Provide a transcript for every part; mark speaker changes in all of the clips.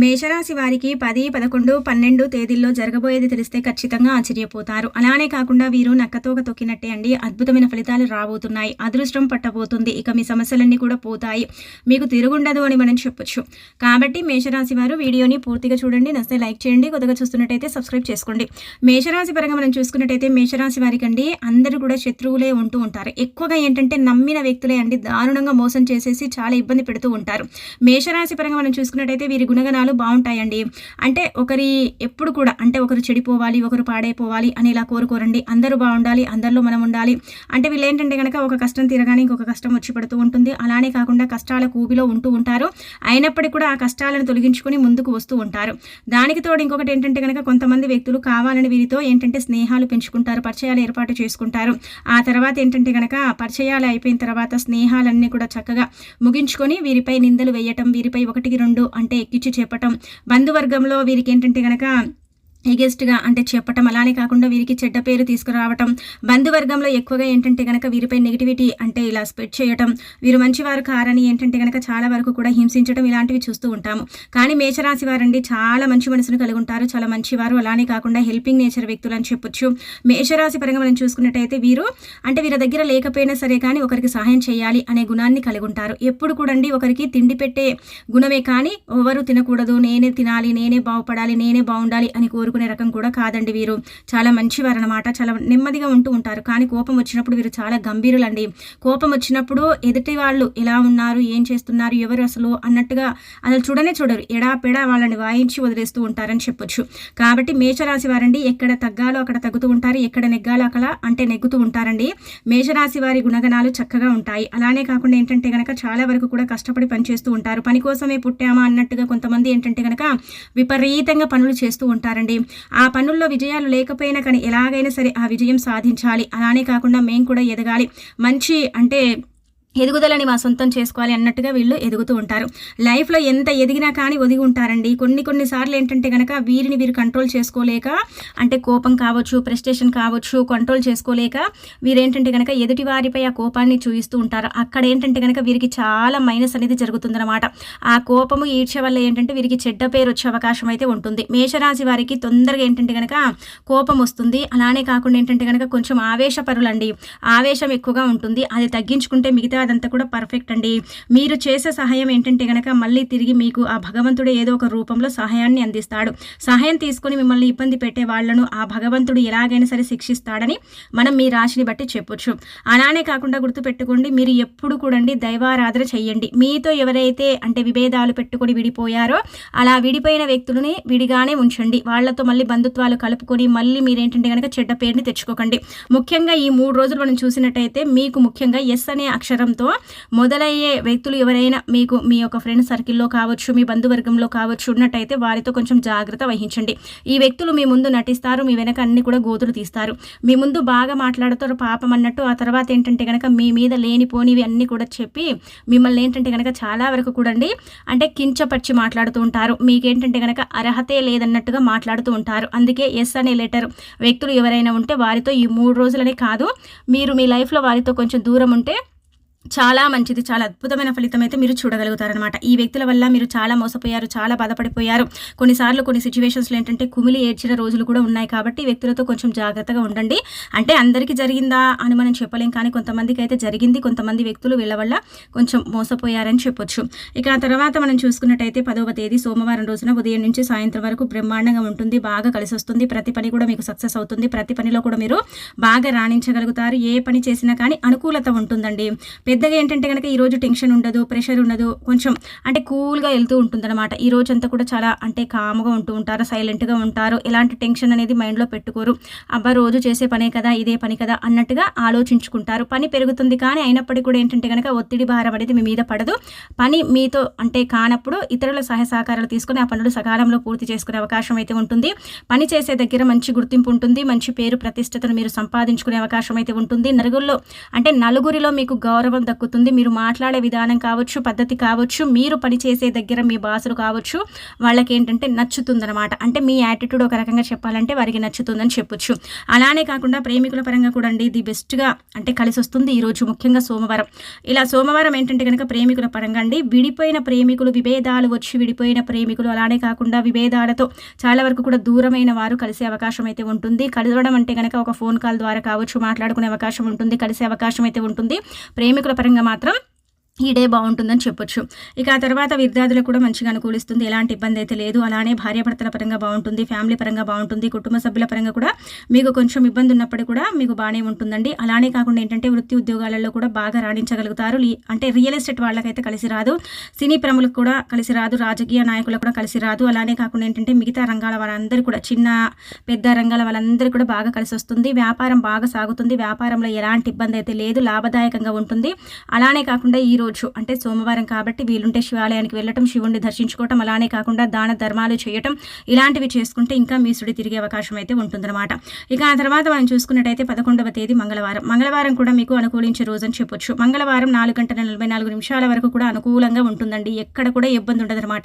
Speaker 1: మేషరాశి వారికి 10, 11, 12 తేదీల్లో జరగబోయేది తెలిస్తే ఖచ్చితంగా ఆశ్చర్యపోతారు. అలానే కాకుండా వీరు నక్కతోక తొక్కినట్టే అండి అద్భుతమైన ఫలితాలు రాబోతున్నాయి. అదృష్టం పట్టబోతుంది. ఇక మీ సమస్యలన్నీ కూడా పోతాయి. మీకు తిరుగుండదు అని మనం చెప్పొచ్చు. కాబట్టి మేషరాశి వారు వీడియోని పూర్తిగా చూడండి. నచ్చితే లైక్ చేయండి. కొత్తగా చూస్తున్నట్టయితే సబ్స్క్రైబ్ చేసుకోండి. మేషరాశి పరంగా మనం చూసుకున్నట్టయితే మేషరాశి వారికి అండి అందరూ కూడా శత్రువులే ఉంటూ ఉంటారు. ఎక్కువగా ఏంటంటే నమ్మిన వ్యక్తులే అండి దారుణంగా మోసం చేసేసి చాలా ఇబ్బంది పెడుతూ ఉంటారు. మేషరాశి పరంగా మనం చూసుకున్నట్టయితే వీరి గుణగణాలు బాగుంటాయండి. అంటే ఒకరి ఎప్పుడు కూడా అంటే ఒకరు చెడిపోవాలి, ఒకరు పాడైపోవాలి అని ఇలా కోరుకోరండి. అందరూ బాగుండాలి, అందరిలో మనం ఉండాలి. అంటే వీళ్ళు ఏంటంటే కనుక ఒక కష్టం తీరగానే ఇంకొక కష్టం వచ్చి పడుతూ ఉంటుంది. అలానే కాకుండా కష్టాల కూబిలో ఉంటూ ఉంటారు. అయినప్పటికీ కూడా ఆ కష్టాలను తొలగించుకొని ముందుకు వస్తూ ఉంటారు. దానికి తోడు ఇంకొకటి ఏంటంటే కనుక కొంతమంది వ్యక్తులు కావాలని వీరితో ఏంటంటే స్నేహాలు పెంచుకుంటారు, పరిచయాలు ఏర్పాటు చేసుకుంటారు. ఆ తర్వాత ఏంటంటే కనుక పరిచయాలు అయిపోయిన తర్వాత స్నేహాలన్నీ కూడా చక్కగా ముగించుకొని వీరిపై నిందలు వేయటం, వీరిపై 1, 2 అంటే ఎక్కించి చెప్పటం, బంధువర్గంలో వీరికి ఏంటంటే కనుక ఎగెస్ట్గా అంటే చెప్పటం, అలానే కాకుండా వీరికి చెడ్డ పేరు తీసుకురావటం, బంధువర్గంలో ఎక్కువగా ఏంటంటే కనుక వీరిపై నెగిటివిటీ అంటే ఇలా స్ప్రెడ్ చేయటం, వీరు మంచివారు కారని ఏంటంటే కనుక చాలా వరకు కూడా హింసించడం ఇలాంటివి చూస్తూ ఉంటాము. కానీ మేషరాశి వారండి చాలా మంచి మనసును కలిగి ఉంటారు, చాలా మంచివారు. అలానే కాకుండా హెల్పింగ్ నేచర్ వ్యక్తులు అని చెప్పొచ్చు. మేషరాశి పరంగా మనం చూసుకున్నట్టయితే వీరు అంటే వీరి దగ్గర లేకపోయినా సరే కానీ ఒకరికి సహాయం చేయాలి అనే గుణాన్ని కలిగి ఉంటారు. ఎప్పుడు కూడా అండి ఒకరికి తిండి పెట్టే గుణమే కానీ ఎవరు తినకూడదు, నేనే తినాలి, నేనే బాగుపడాలి, నేనే బాగుండాలి అని కోరుకునే రకం కూడా కాదండి. వీరు చాలా మంచివారు అన్నమాట. చాలా నెమ్మదిగా ఉంటూ ఉంటారు. కానీ కోపం వచ్చినప్పుడు వీరు చాలా గంభీరులండి. కోపం వచ్చినప్పుడు ఎదుటి వాళ్ళు ఎలా ఉన్నారు, ఏం చేస్తున్నారు, ఎవరు అసలు అన్నట్టుగా అసలు చూడనే చూడరు. ఎడాపెడా వాళ్ళని వాయించి వదిలేస్తూ ఉంటారని చెప్పొచ్చు. కాబట్టి మేషరాశి వారండి ఎక్కడ తగ్గాలో అక్కడ తగ్గుతూ ఉంటారు, ఎక్కడ నెగ్గాలో అక్కడ అంటే నెగ్గుతూ ఉంటారండి. మేషరాశి వారి గుణగణాలు చక్కగా ఉంటాయి. అలానే కాకుండా ఏంటంటే కనుక చాలా వరకు కూడా కష్టపడి పనిచేస్తూ ఉంటారు. పని కోసమే పుట్టామా అన్నట్టుగా కొంతమంది ఏంటంటే కనుక విపరీతంగా పనులు చేస్తూ ఉంటారండి. ఆ పనుల్లో విజయాలు లేకపోయినా కానీ ఎలాగైనా సరే ఆ విజయం సాధించాలి. అలానే కాకుండా మేము కూడా ఎదగాలి, మంచి అంటే ఎదుగుదలని మా సొంతం చేసుకోవాలి అన్నట్టుగా వీళ్ళు ఎదుగుతూ ఉంటారు. లైఫ్లో ఎంత ఎదిగినా కానీ ఒదిగి ఉంటారండి. కొన్నిసార్లు ఏంటంటే కనుక వీరిని వీరు కంట్రోల్ చేసుకోలేక అంటే కోపం కావచ్చు, ప్రెస్టేషన్ కావచ్చు, కంట్రోల్ చేసుకోలేక వీరేంటంటే కనుక ఎదుటి వారిపై ఆ కోపాన్ని చూపిస్తూ ఉంటారు. అక్కడ ఏంటంటే కనుక వీరికి చాలా మైనస్ అనేది జరుగుతుందన్నమాట. ఆ కోపము ఈర్ష్య వల్ల ఏంటంటే వీరికి చెడ్డ పేరు వచ్చే అవకాశం అయితే ఉంటుంది. మేషరాశి వారికి తొందరగా ఏంటంటే కనుక కోపం వస్తుంది. అలానే కాకుండా ఏంటంటే కనుక కొంచెం ఆవేశపరులండి. ఆవేశం ఎక్కువగా ఉంటుంది. అది తగ్గించుకుంటే మిగతా అదంతా కూడా పర్ఫెక్ట్ అండి. మీరు చేసే సహాయం ఏంటంటే కనుక మళ్ళీ తిరిగి మీకు ఆ భగవంతుడు ఏదో ఒక రూపంలో సహాయాన్ని అందిస్తాడు. సహాయం తీసుకొని మిమ్మల్ని ఇబ్బంది పెట్టే వాళ్లను ఆ భగవంతుడు ఎలాగైనా సరే శిక్షిస్తాడని మనం మీ రాశిని బట్టి చెప్పొచ్చు. అలానే కాకుండా గుర్తుపెట్టుకోండి, మీరు ఎప్పుడు కూడా దైవారాధన చెయ్యండి. మీతో ఎవరైతే అంటే విభేదాలు పెట్టుకొని విడిపోయారో అలా విడిపోయిన వ్యక్తులని విడిగానే ఉంచండి. వాళ్లతో మళ్ళీ బంధుత్వాలు కలుపుకొని మళ్ళీ మీరేంటంటే కనుక చెడ్డ పేరుని తెచ్చుకోకండి. ముఖ్యంగా ఈ 3 రోజులు మనం చూసినట్టయితే మీకు ముఖ్యంగా ఎస్ అనే అక్షరం మొదలయ్యే వ్యక్తులు ఎవరైనా మీకు మీ యొక్క ఫ్రెండ్ సర్కిల్లో కావచ్చు, మీ బంధువర్గంలో కావచ్చు ఉన్నట్టయితే వారితో కొంచెం జాగ్రత్త వహించండి. ఈ వ్యక్తులు మీ ముందు నటిస్తారు, మీ వెనక అన్ని కూడా గోతులు తీస్తారు. మీ ముందు బాగా మాట్లాడుతారు పాపం అన్నట్టు, ఆ తర్వాత ఏంటంటే కనుక మీ మీద లేనిపోనివి అన్నీ కూడా చెప్పి మిమ్మల్ని ఏంటంటే కనుక చాలా వరకు కూడా అంటే కించపరిచి మాట్లాడుతూ ఉంటారు. మీకేంటంటే కనుక అర్హతే లేదన్నట్టుగా మాట్లాడుతూ ఉంటారు. అందుకే ఎస్ అనే లెటర్ వ్యక్తులు ఎవరైనా ఉంటే వారితో ఈ 3 రోజులనే కాదు, మీరు మీ లైఫ్లో వారితో కొంచెం దూరం ఉంటే చాలా మంచిది. చాలా అద్భుతమైన ఫలితం అయితే మీరు చూడగలుగుతారనమాట. ఈ వ్యక్తుల వల్ల మీరు చాలా మోసపోయారు, చాలా బాధపడిపోయారు. కొన్నిసార్లు కొన్ని సిచ్యువేషన్స్లో ఏంటంటే కుమిలి ఏడ్చిన రోజులు కూడా ఉన్నాయి. కాబట్టి ఈ వ్యక్తులతో కొంచెం జాగ్రత్తగా ఉండండి. అంటే అందరికీ జరిగిందా అని మనం చెప్పలేం, కానీ కొంతమందికి అయితే జరిగింది. కొంతమంది వ్యక్తులు వీళ్ళ వల్ల కొంచెం మోసపోయారని చెప్పొచ్చు. ఇక ఆ తర్వాత మనం చూసుకున్నట్టయితే 10వ తేదీ సోమవారం రోజున ఉదయం నుంచి సాయంత్రం వరకు బ్రహ్మాండంగా ఉంటుంది. బాగా కలిసి వస్తుంది. ప్రతి పని కూడా మీకు సక్సెస్ అవుతుంది. ప్రతి పనిలో కూడా మీరు బాగా రాణించగలుగుతారు. ఏ పని చేసినా కానీ అనుకూలత ఉంటుందండి. పెద్దగా ఏంటంటే కనుక ఈరోజు టెన్షన్ ఉండదు, ప్రెషర్ ఉండదు, కొంచెం అంటే కూల్గా వెళ్తూ ఉంటుందన్నమాట. ఈ రోజు అంతా కూడా చాలా అంటే కామ్గా ఉంటూ ఉంటారు, సైలెంట్గా ఉంటారు. ఎలాంటి టెన్షన్ అనేది మైండ్లో పెట్టుకోరు. అబ్బా రోజు చేసే పనే కదా, ఇదే పని కదా అన్నట్టుగా ఆలోచించుకుంటారు. పని పెరుగుతుంది కానీ అయినప్పటికీ కూడా ఏంటంటే కనుక ఒత్తిడి భారం అనేది మీ మీద పడదు. పని మీతో అంటే కానప్పుడు ఇతరుల సహాయ సహకారాలు తీసుకొని ఆ పనులు సకాలంలో పూర్తి చేసుకునే అవకాశం అయితే ఉంటుంది. పని చేసే దగ్గర మంచి గుర్తింపు ఉంటుంది. మంచి పేరు ప్రతిష్టతను మీరు సంపాదించుకునే అవకాశం అయితే ఉంటుంది. నలుగురిలో మీకు గౌరవం దక్కుతుంది. మీరు మాట్లాడే విధానం కావచ్చు, పద్ధతి కావచ్చు, మీరు పనిచేసే దగ్గర మీ బాసులు కావచ్చు, వాళ్ళకేంటంటే నచ్చుతుందనమాట. అంటే మీ యాటిట్యూడ్ ఒక రకంగా చెప్పాలంటే వారికి నచ్చుతుందని చెప్పొచ్చు. అలానే కాకుండా ప్రేమికుల పరంగా కూడా అండి ది బెస్ట్‌గా అంటే కలిసొస్తుంది ఈరోజు, ముఖ్యంగా సోమవారం. ఇలా సోమవారం ఏంటంటే గనక ప్రేమికుల పరంగా అండి విడిపోయిన ప్రేమికులు, విభేదాలు వచ్చి విడిపోయిన ప్రేమికులు, అలానే కాకుండా విభేదాలతో చాలా వరకు కూడా దూరమైన వారు కలిసే అవకాశం అయితే ఉంటుంది. కలవడం అంటే గనక ఒక ఫోన్ కాల్ ద్వారా కావచ్చు, మాట్లాడుకునే అవకాశం ఉంటుంది, కలిసే అవకాశం అయితే ఉంటుంది. ప్రేమికుల పరంగా మాత్రం ఈ డే బాగుంటుందని చెప్పొచ్చు. ఇక ఆ తర్వాత విద్యార్థులకు కూడా మంచిగా అనుకూలిస్తుంది. ఎలాంటి ఇబ్బంది అయితే లేదు. అలానే భార్యాభర్తల పరంగా బాగుంటుంది, ఫ్యామిలీ పరంగా బాగుంటుంది, కుటుంబ సభ్యుల పరంగా కూడా మీకు కొంచెం ఇబ్బంది ఉన్నప్పటికీ కూడా మీకు బాగానే ఉంటుందండి. అలానే కాకుండా ఏంటంటే వృత్తి ఉద్యోగాలలో కూడా బాగా రాణించగలుగుతారు. అంటే రియల్ ఎస్టేట్ వాళ్ళకైతే కలిసి రాదు, సినీ ప్రములకు కూడా కలిసి రాదు, రాజకీయ నాయకులకు కూడా కలిసి రాదు. అలానే కాకుండా ఏంటంటే మిగతా రంగాల వాళ్ళందరూ కూడా, చిన్న పెద్ద రంగాల వాళ్ళందరూ కూడా బాగా కలిసి వస్తుంది. వ్యాపారం బాగా సాగుతుంది, వ్యాపారంలో ఎలాంటి ఇబ్బంది అయితే లేదు, లాభదాయకంగా ఉంటుంది. అలానే కాకుండా ఈ రోజు అంటే సోమవారం కాబట్టి వీలుంటే శివాలయానికి వెళ్ళటం, శివుణ్ణి దర్శించుకోవటం, అలానే కాకుండా దాన ధర్మాలు చేయటం, ఇలాంటివి చేసుకుంటే ఇంకా మీ సుడి తిరిగే అవకాశం అయితే ఉంటుందన్నమాట. ఇక ఆ తర్వాత మనం చూసుకున్నట్టయితే 11వ తేదీ మంగళవారం కూడా మీకు అనుకూలించే రోజు అని చెప్పొచ్చు. మంగళవారం 4:44 వరకు కూడా అనుకూలంగా ఉంటుందండి. ఎక్కడ కూడా ఇబ్బంది ఉండదన్నమాట.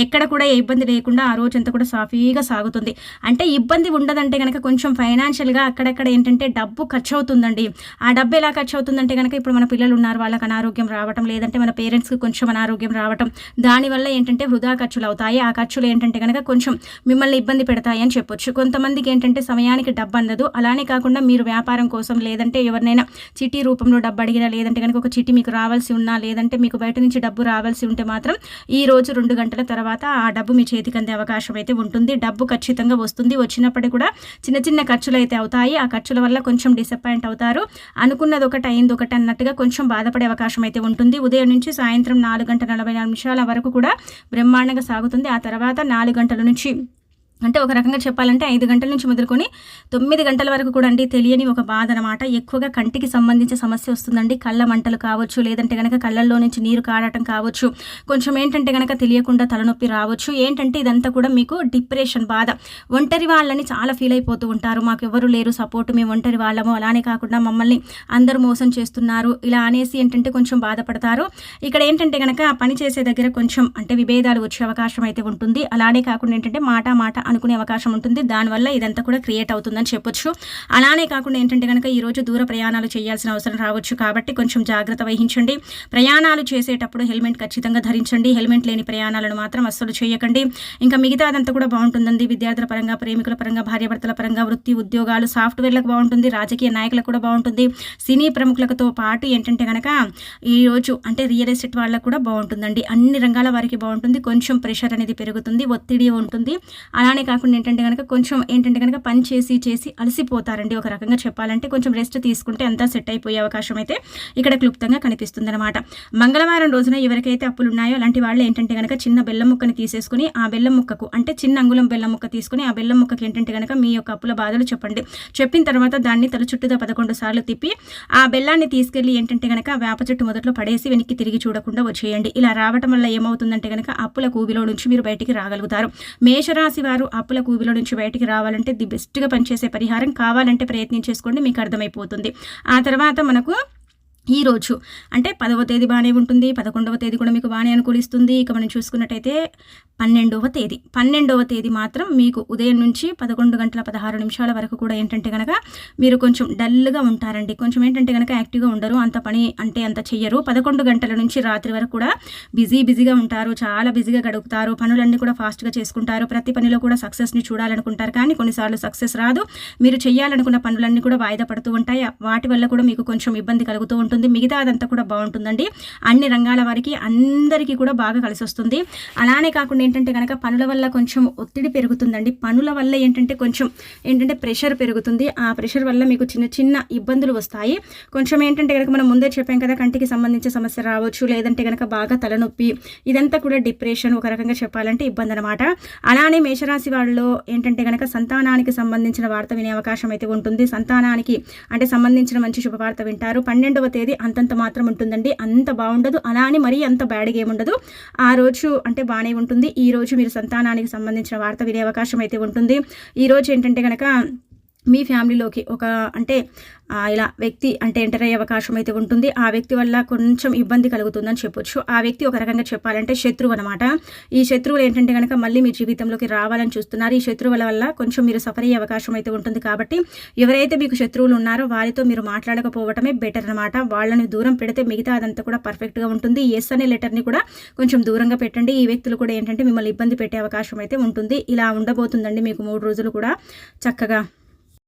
Speaker 1: ఎక్కడ కూడా ఏ ఇబ్బంది లేకుండా ఆ రోజంతా కూడా సాఫీగా సాగుతుంది. అంటే ఇబ్బంది ఉండదంటే కనుక కొంచెం ఫైనాన్షియల్గా అక్కడక్కడ ఏంటంటే డబ్బు ఖర్చు అవుతుందండి. ఆ డబ్బు ఎలా ఖర్చు అవుతుందంటే కనుక ఇప్పుడు మన పిల్లలు ఉన్నారు, వాళ్ళకి అనారోగ్యం రావటం, లేదంటే మన పేరెంట్స్కి కొంచెం అనారోగ్యం రావటం, దానివల్ల ఏంటంటే వృధా ఖర్చులు అవుతాయి. ఆ ఖర్చులు ఏంటంటే కనుక కొంచెం మిమ్మల్ని ఇబ్బంది పెడతాయి అని చెప్పొచ్చు. కొంతమందికి ఏంటంటే సమయానికి డబ్బు అందదు. అలానే కాకుండా మీరు వ్యాపారం కోసం లేదంటే ఎవరినైనా చిట్టి రూపంలో డబ్బు అడిగినా, లేదంటే కనుక ఒక చిట్టి మీకు రావాల్సి ఉన్నా, లేదంటే మీకు బయట నుంచి డబ్బు రావాల్సి ఉంటే మాత్రం ఈ రోజు 2 గంటల తర్వాత ఆ డబ్బు మీ చేతికి అందే అవకాశం అయితే ఉంటుంది. డబ్బు ఖచ్చితంగా వస్తుంది. వచ్చినప్పటికీ కూడా చిన్న చిన్న ఖర్చులు అయితే అవుతాయి. ఆ ఖర్చుల వల్ల కొంచెం డిసప్పాయింట్ అవుతారు. అనుకున్నది ఒకటి అయింది ఒకటి అన్నట్టుగా కొంచెం బాధపడే అవకాశం అయితే ఉంటుంది. ఉదయం నుంచి సాయంత్రం 4:44 వరకు కూడా బ్రహ్మాండంగా సాగుతుంది. ఆ తర్వాత 4 గంటల నుంచి అంటే ఒక రకంగా చెప్పాలంటే 5 గంటల నుంచి మొదలుకొని 9 గంటల వరకు కూడా అండి తెలియని ఒక బాధ అనమాట. ఎక్కువగా కంటికి సంబంధించిన సమస్య వస్తుందండి. కళ్ళ మంటలు కావచ్చు, లేదంటే కనుక కళ్ళల్లో నుంచి నీరు కారటం కావచ్చు, కొంచెం ఏంటంటే కనుక తెలియకుండా తలనొప్పి రావచ్చు. ఏంటంటే ఇదంతా కూడా మీకు డిప్రెషన్, బాధ, ఒంటరి వాళ్ళని చాలా ఫీల్ అయిపోతూ ఉంటారు. మాకు ఎవరు లేరు సపోర్ట్, మేము ఒంటరి వాళ్ళము, అలానే కాకుండా మమ్మల్ని అందరూ మోసం చేస్తున్నారు, ఇలా అనేసి ఏంటంటే కొంచెం బాధపడతారు. ఇక్కడ ఏంటంటే కనుక పని చేసే దగ్గర కొంచెం అంటే విభేదాలు వచ్చే అవకాశం అయితే ఉంటుంది. అలానే కాకుండా ఏంటంటే మాట అనుకునే అవకాశం ఉంటుంది. దానివల్ల ఇదంతా కూడా క్రియేట్ అవుతుందని చెప్పొచ్చు. అలానే కాకుండా ఏంటంటే కనుక ఈరోజు దూర ప్రయాణాలు చేయాల్సిన అవసరం రావచ్చు కాబట్టి కొంచెం జాగ్రత్త వహించండి. ప్రయాణాలు చేసేటప్పుడు హెల్మెట్ ఖచ్చితంగా ధరించండి. హెల్మెట్ లేని ప్రయాణాలను మాత్రం అస్సలు చేయకండి. ఇంకా మిగతాదంతా కూడా బాగుంటుందండి. విద్యార్థుల పరంగా, ప్రేమికుల పరంగా, భార్యాభర్తల పరంగా, వృత్తి ఉద్యోగాలు, సాఫ్ట్వేర్లకు బాగుంటుంది, రాజకీయ నాయకులకు కూడా బాగుంటుంది, సినీ ప్రముఖులతో పాటు ఏంటంటే కనుక ఈరోజు అంటే రియల్ ఎస్టేట్ వాళ్ళకు కూడా బాగుంటుందండి. అన్ని రంగాల వారికి బాగుంటుంది. కొంచెం ప్రెషర్ అనేది పెరుగుతుంది, ఒత్తిడి ఉంటుంది. అలానే కాకుండా ఏంటంటే కనుక కొంచెం ఏంటంటే కనుక పని చేసి అలసిపోతారండి. ఒక రకంగా చెప్పాలంటే కొంచెం రెస్ట్ తీసుకుంటే అంతా సెట్ అయిపోయే అవకాశం అయితే ఇక్కడ క్లుప్తంగా కనిపిస్తుంది అనమాట. మంగళవారం రోజున ఎవరికైతే అప్పులు ఉన్నాయో అలాంటి వాళ్ళు ఏంటంటే కనుక చిన్న బెల్లం ముక్కని తీసేసుకుని ఆ బెల్లం ముక్కకు అంటే చిన్న అంగుళం బెల్లం ముక్క తీసుకుని ఆ బెల్లం ముక్కకి ఏంటంటే కనుక మీ యొక్క అప్పుల బాధలు చెప్పండి. చెప్పిన తర్వాత దాన్ని తల చుట్టూదా 11 సార్లు తిప్పి ఆ బెల్లాన్ని తీసుకెళ్ళి ఏంటంటే కనుక వేప చెట్టు మొదట్లో పడేసి వెనక్కి తిరిగి చూడకుండా వచ్చేయండి. ఇలా రావటం వల్ల ఏమవుతుందంటే కనుక అప్పుల కూబిలో నుంచి మీరు బయటికి రాగలుగుతారు. మేషరాశి వారు అప్పుల కూబిలో నుంచి బయటికి రావాలంటే ది బెస్ట్గా పనిచేసే పరిహారం కావాలంటే ప్రయత్నం చేసుకోండి, మీకు అర్థమైపోతుంది. ఆ తర్వాత మనకు ఈ రోజు అంటే 10వ తేదీ బాగానే ఉంటుంది, 11వ తేదీ కూడా మీకు బాగానే అనుకూలిస్తుంది. ఇక మనం చూసుకున్నట్టయితే 12వ తేదీ మాత్రం మీకు ఉదయం నుంచి 11:16 వరకు కూడా ఏంటంటే కనుక మీరు కొంచెం డల్గా ఉంటారండి. కొంచెం ఏంటంటే కనుక యాక్టివ్గా ఉండరు, అంత పని అంటే అంత చెయ్యరు. 11 గంటల నుంచి రాత్రి వరకు కూడా బిజీగా ఉంటారు, చాలా బిజీగా గడుపుతారు, పనులన్నీ కూడా ఫాస్ట్గా చేసుకుంటారు, ప్రతి పనిలో కూడా సక్సెస్ని చూడాలనుకుంటారు. కానీ కొన్నిసార్లు సక్సెస్ రాదు, మీరు చేయాలనుకున్న పనులన్నీ కూడా వాయిదా పడుతూ ఉంటాయి. వాటి వల్ల కూడా మీకు కొంచెం ఇబ్బంది కలుగుతూ ఉంటుంది. మిగతా అదంతా కూడా బాగుంటుందండి. అన్ని రంగాల వారికి అందరికీ కూడా బాగా కలిసి వస్తుంది. అలానే కాకుండా ఏంటంటే కనుక పనుల వల్ల కొంచెం ఒత్తిడి పెరుగుతుందండి. పనుల వల్ల ఏంటంటే కొంచెం ఏంటంటే ప్రెషర్ పెరుగుతుంది. ఆ ప్రెషర్ వల్ల మీకు చిన్న ఇబ్బందులు వస్తాయి. కొంచెం ఏంటంటే కనుక మనం ముందే చెప్పాం కదా, కంటికి సంబంధించిన సమస్య రావచ్చు, లేదంటే కనుక బాగా తలనొప్పి, ఇదంతా కూడా డిప్రెషన్, ఒక రకంగా చెప్పాలంటే ఇబ్బంది అనమాట. అలానే మేషరాశి వాళ్ళు ఏంటంటే కనుక సంతానానికి సంబంధించిన వార్త వినే అవకాశం అయితే ఉంటుంది. సంతానానికి అంటే సంబంధించిన మంచి శుభవార్త వింటారు. 12వ తేదీ అంతంత మాత్రం ఉంటుందండి, అంత బాగుండదు. అలా అని మరీ అంత బ్యాడ్గా ఏముండదు. ఆ రోజు అంటే బాగానే ఉంటుంది. ఈ రోజు మీరు సంతానానికి సంబంధించిన వార్త వినే అవకాశం అయితే ఉంటుంది. ఈ రోజు ఏంటంటే కనుక మీ ఫ్యామిలీలోకి ఒక అంటే ఇలా వ్యక్తి అంటే ఎంటర్ అయ్యే అవకాశం అయితే ఉంటుంది. ఆ వ్యక్తి వల్ల కొంచెం ఇబ్బంది కలుగుతుందని చెప్పొచ్చు. ఆ వ్యక్తి ఒక రకంగా చెప్పాలంటే శత్రువు అనమాట. ఈ శత్రువులు ఏంటంటే గనక మళ్ళీ మీ జీవితంలోకి రావాలని చూస్తున్నారు. ఈ శత్రువుల వల్ల కొంచెం మీరు సఫర్ అయ్యే అవకాశం అయితే ఉంటుంది. కాబట్టి ఎవరైతే మీకు శత్రువులు ఉన్నారో వారితో మీరు మాట్లాడకపోవటమే బెటర్ అనమాట. వాళ్ళని దూరం పెడితే మిగతా అదంతా కూడా పర్ఫెక్ట్‌గా ఉంటుంది. యెస్ అనే లెటర్‌ని కూడా కొంచెం దూరంగా పెట్టండి. ఈ వ్యక్తులు కూడా ఏంటంటే మిమ్మల్ని ఇబ్బంది పెట్టే అవకాశం అయితే ఉంటుంది. ఇలా ఉండబోతుందండి మీకు 3 రోజులు కూడా చక్కగా.